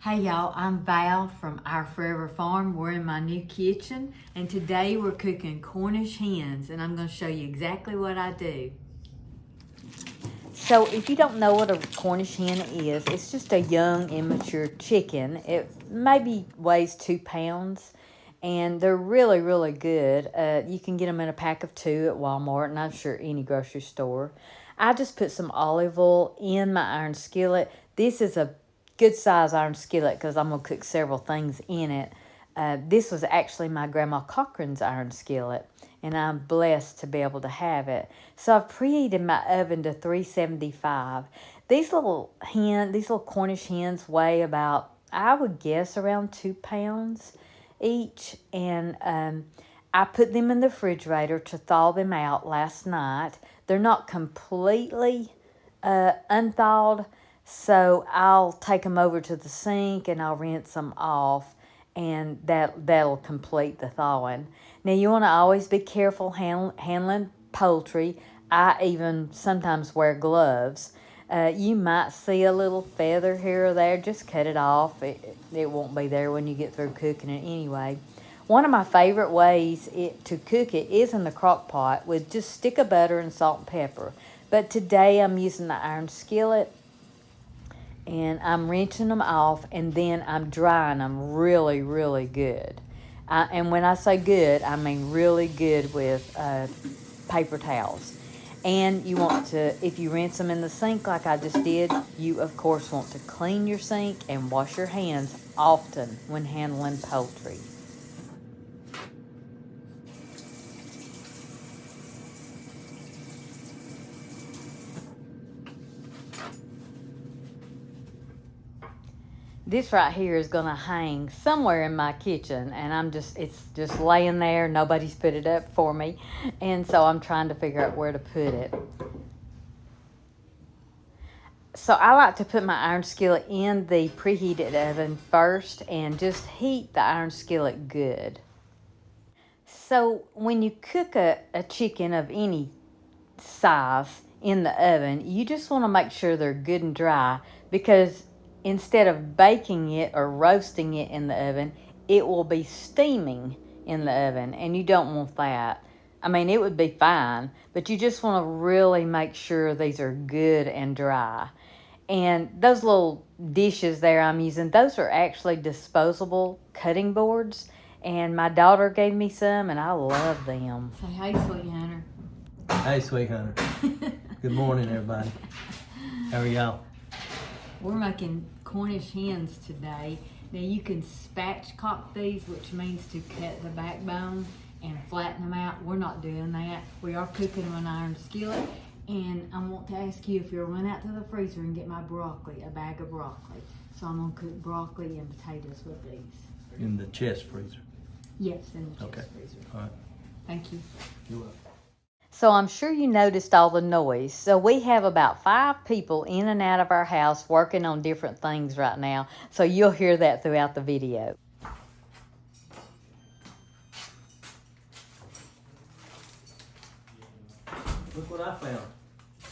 Hey y'all, I'm Val from Our Forever Farm. We're in my new kitchen and today we're cooking Cornish hens and I'm going to show you exactly what I do. So if you don't know what a Cornish hen is, it's just a young immature chicken. It maybe weighs 2 pounds and they're really, really good. You can get them in a pack of 2 at Walmart and I'm sure any grocery store. I just put some olive oil in my iron skillet. This is a good size iron skillet because I'm going to cook several things in it. This was actually my grandma Cochran's iron skillet and I'm blessed to be able to have it. So I've preheated my oven to 375. These little Cornish hens weigh about, I would guess, around 2 pounds each. And I put them in the refrigerator to thaw them out last night. They're not completely unthawed, so I'll take them over to the sink and I'll rinse them off and that'll complete the thawing. Now you want to always be careful handling poultry. I even sometimes wear gloves. You might see a little feather here or there. Just cut it off. It won't be there when you get through cooking it anyway. One of my favorite ways to cook it is in the crock pot with just a stick of butter and salt and pepper. But today I'm using the iron skillet. And I'm rinsing them off, and then I'm drying them really, really good. And when I say good, I mean really good with paper towels. And you want to, if you rinse them in the sink like I just did, you of course want to clean your sink and wash your hands often when handling poultry. This right here is going to hang somewhere in my kitchen, and it's just laying there. Nobody's put it up for me, and so I'm trying to figure out where to put it. So I like to put my iron skillet in the preheated oven first and just heat the iron skillet good. So when you cook a chicken of any size in the oven, you just want to make sure they're good and dry, because instead of baking it or roasting it in the oven, it will be steaming in the oven, and you don't want that. I mean, it would be fine, but you just want to really make sure these are good and dry. And those little dishes there I'm using, those are actually disposable cutting boards, and my daughter gave me some, and I love them. Say hey, Sweet Hunter. Hey, Sweet Hunter. Good morning, everybody. How are y'all? We're making Cornish hens today. Now you can spatchcock these, which means to cut the backbone and flatten them out. We're not doing that. We are cooking them in iron skillet. And I want to ask you if you'll run out to the freezer and get my broccoli, a bag of broccoli. So I'm gonna cook broccoli and potatoes with these. In the chest freezer? Yes, in the chest freezer. All right. Thank you. You're welcome. So I'm sure you noticed all the noise. So we have about 5 people in and out of our house working on different things right now. So you'll hear that throughout the video. Look what I found.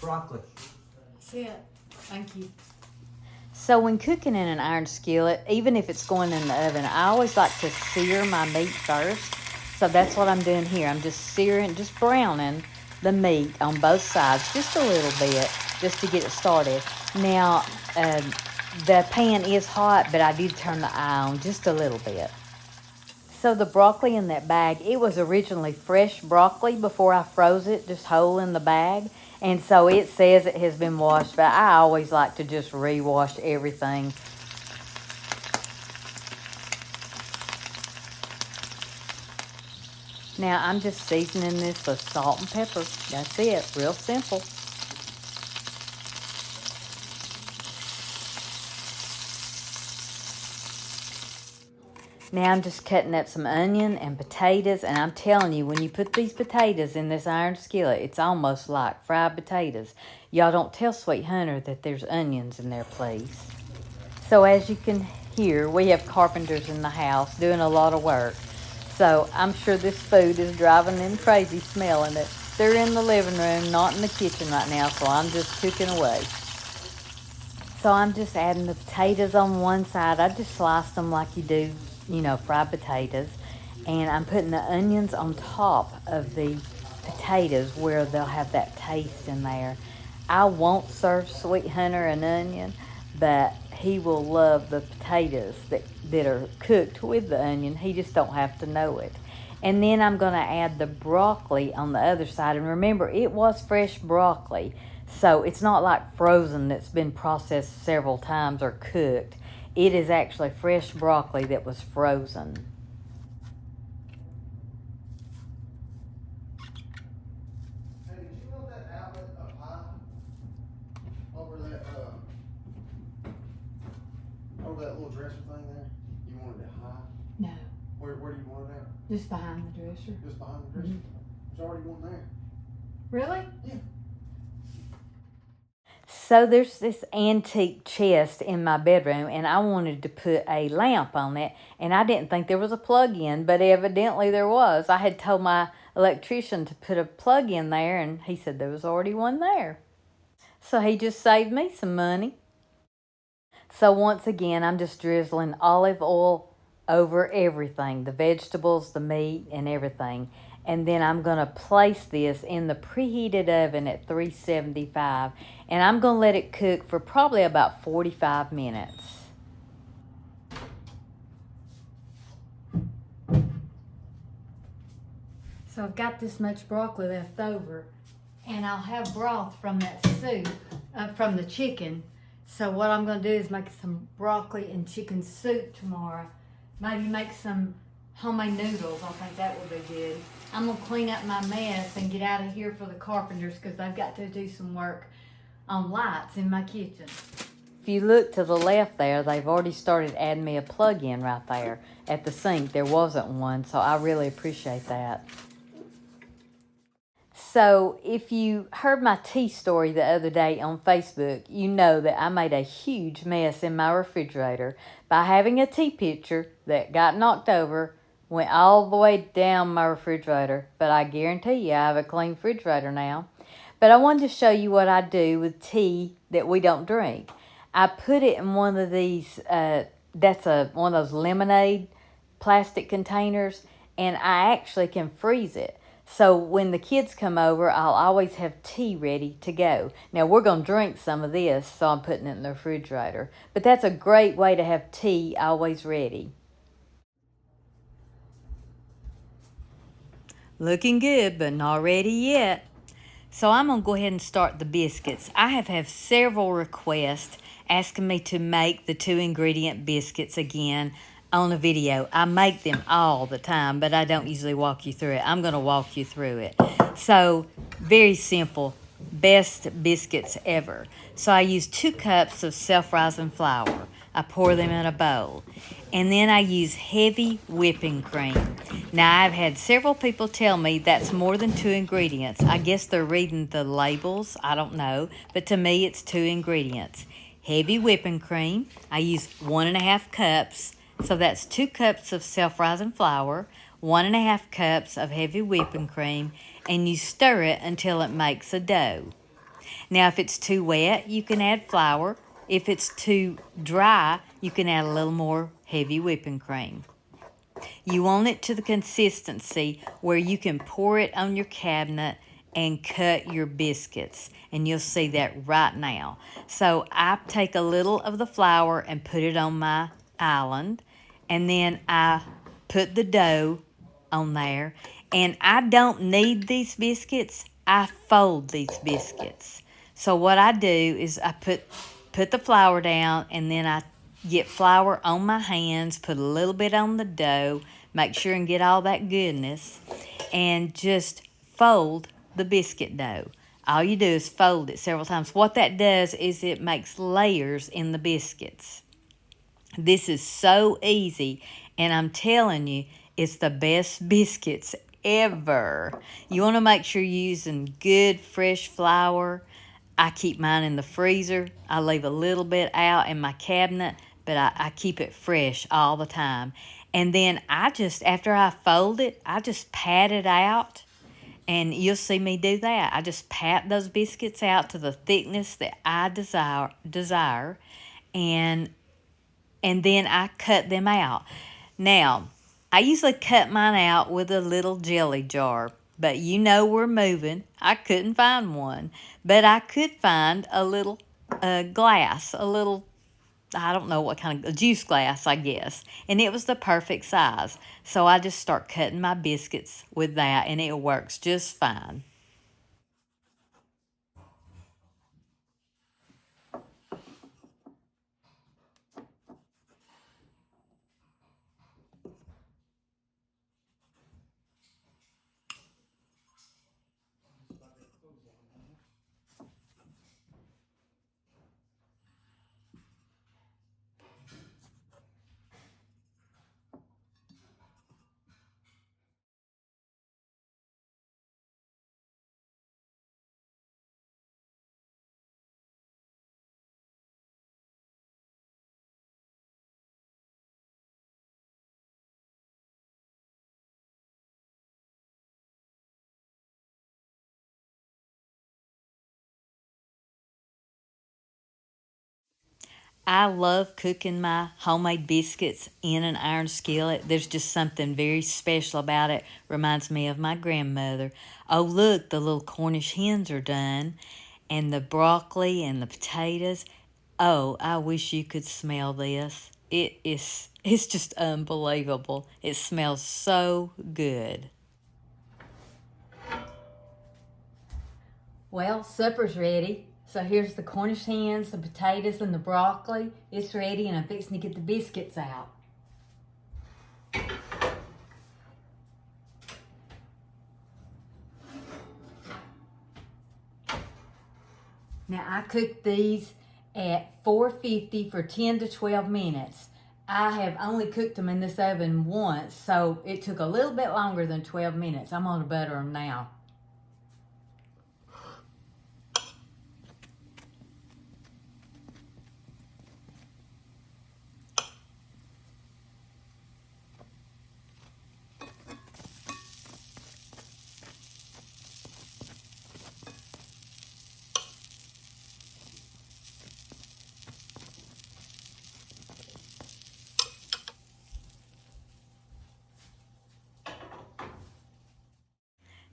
Broccoli. See it. Thank you. So when cooking in an iron skillet, even if it's going in the oven, I always like to sear my meat first. So that's what I'm doing here. I'm just searing, just browning the meat on both sides just a little bit, just to get it started. Now, the pan is hot, but I did turn the eye on just a little bit. So the broccoli in that bag, it was originally fresh broccoli before I froze it, just whole in the bag. And so it says it has been washed, but I always like to just re-wash everything. Now I'm just seasoning this with salt and pepper. That's it, real simple. Now I'm just cutting up some onion and potatoes, and I'm telling you, when you put these potatoes in this iron skillet, it's almost like fried potatoes. Y'all don't tell Sweet Hunter that there's onions in there, please. So as you can hear, we have carpenters in the house doing a lot of work. So I'm sure this food is driving them crazy smelling it. They're in the living room, not in the kitchen right now, so I'm just cooking away. So I'm just adding the potatoes on one side. I just slice them like you do, fried potatoes. And I'm putting the onions on top of the potatoes where they'll have that taste in there. I won't serve Sweet Hunter an onion, but he will love the potatoes that are cooked with the onion. He just don't have to know it. And then I'm going to add the broccoli on the other side. And remember, it was fresh broccoli. So it's not like frozen that's been processed several times or cooked. It is actually fresh broccoli that was frozen. Hey, did you want that outlet up high? Over that little dresser thing there? You wanted it high? No, Where do you want it at? just behind the dresser. Just behind the dresser? There's already one there. Really? Yeah. So there's this antique chest in my bedroom, and I wanted to put a lamp on it, and I didn't think there was a plug-in, but evidently there was. I had told my electrician to put a plug in there, and he said there was already one there. So he just saved me some money. So once again, I'm just drizzling olive oil over everything, the vegetables, the meat, and everything. And then I'm going to place this in the preheated oven at 375. And I'm going to let it cook for probably about 45 minutes. So I've got this much broccoli left over, and I'll have broth from that soup, from the chicken. So what I'm going to do is make some broccoli and chicken soup tomorrow. Maybe make some homemade noodles. I think that will be good. I'm going to clean up my mess and get out of here for the carpenters because they've got to do some work on lights in my kitchen. If you look to the left there, they've already started adding me a plug-in right there. At the sink, there wasn't one, so I really appreciate that. So if you heard my tea story the other day on Facebook, you know that I made a huge mess in my refrigerator by having a tea pitcher that got knocked over, went all the way down my refrigerator. But I guarantee you I have a clean refrigerator now. But I wanted to show you what I do with tea that we don't drink. I put it in one of these, one of those lemonade plastic containers, and I actually can freeze it. So when the kids come over, I'll always have tea ready to go. Now, we're going to drink some of this, so I'm putting it in the refrigerator. But that's a great way to have tea always ready. Looking good, but not ready yet. So I'm going to go ahead and start the biscuits. I have had several requests asking me to make the 2-ingredient biscuits again on a video. I make them all the time, but I don't usually walk you through it. I'm going to walk you through it. So, very simple. Best biscuits ever. So I use 2 cups of self-rising flour. I pour them in a bowl. And then I use heavy whipping cream. Now, I've had several people tell me that's more than 2 ingredients. I guess they're reading the labels. I don't know. But to me, it's 2 ingredients. Heavy whipping cream. I use 1.5 cups. So that's 2 cups of self-rising flour, 1.5 cups of heavy whipping cream, and you stir it until it makes a dough. Now, if it's too wet, you can add flour. If it's too dry, you can add a little more heavy whipping cream. You want it to the consistency where you can pour it on your cabinet and cut your biscuits, and you'll see that right now. So I take a little of the flour and put it on my island, and then I put the dough on there, and I don't knead these biscuits. I fold these biscuits. So what I do is I put the flour down, and then I get flour on my hands, put a little bit on the dough, make sure and get all that goodness, and just fold the biscuit dough. All you do is fold it several times. What that does is it makes layers in the biscuits. This is so easy, and I'm telling you, it's the best biscuits ever. You want to make sure you're using good, fresh flour. I keep mine in the freezer. I leave a little bit out in my cabinet, but I keep it fresh all the time. And then after I fold it, I just pat it out, And you'll see me do that. I just pat those biscuits out to the thickness that I desire, and then I cut them out. Now, I usually cut mine out with a little jelly jar, but you know we're moving. I couldn't find one, but I could find a little glass, a little, I don't know what kind of, a juice glass, I guess. And it was the perfect size. So I just start cutting my biscuits with that, and it works just fine. I love cooking my homemade biscuits in an iron skillet. There's just something very special about it. Reminds me of my grandmother. Oh, look, the little Cornish hens are done. And the broccoli and the potatoes. Oh, I wish you could smell this. It's just unbelievable. It smells so good. Well, supper's ready. So here's the Cornish hens, the potatoes, and the broccoli. It's ready, and I'm fixing to get the biscuits out. Now, I cooked these at 450 for 10 to 12 minutes. I have only cooked them in this oven once, so it took a little bit longer than 12 minutes. I'm going to butter them now.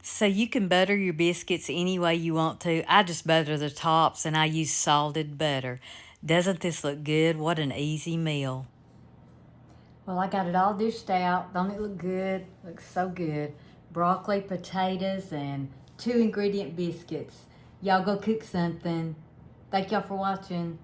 So you can butter your biscuits any way you want to. I just butter the tops, and I use salted butter. Doesn't this look good? What an easy meal. Well, I got it all dished out. Don't it look good? Looks so good. Broccoli, potatoes, and 2 ingredient biscuits. Y'all go cook something. Thank y'all for watching.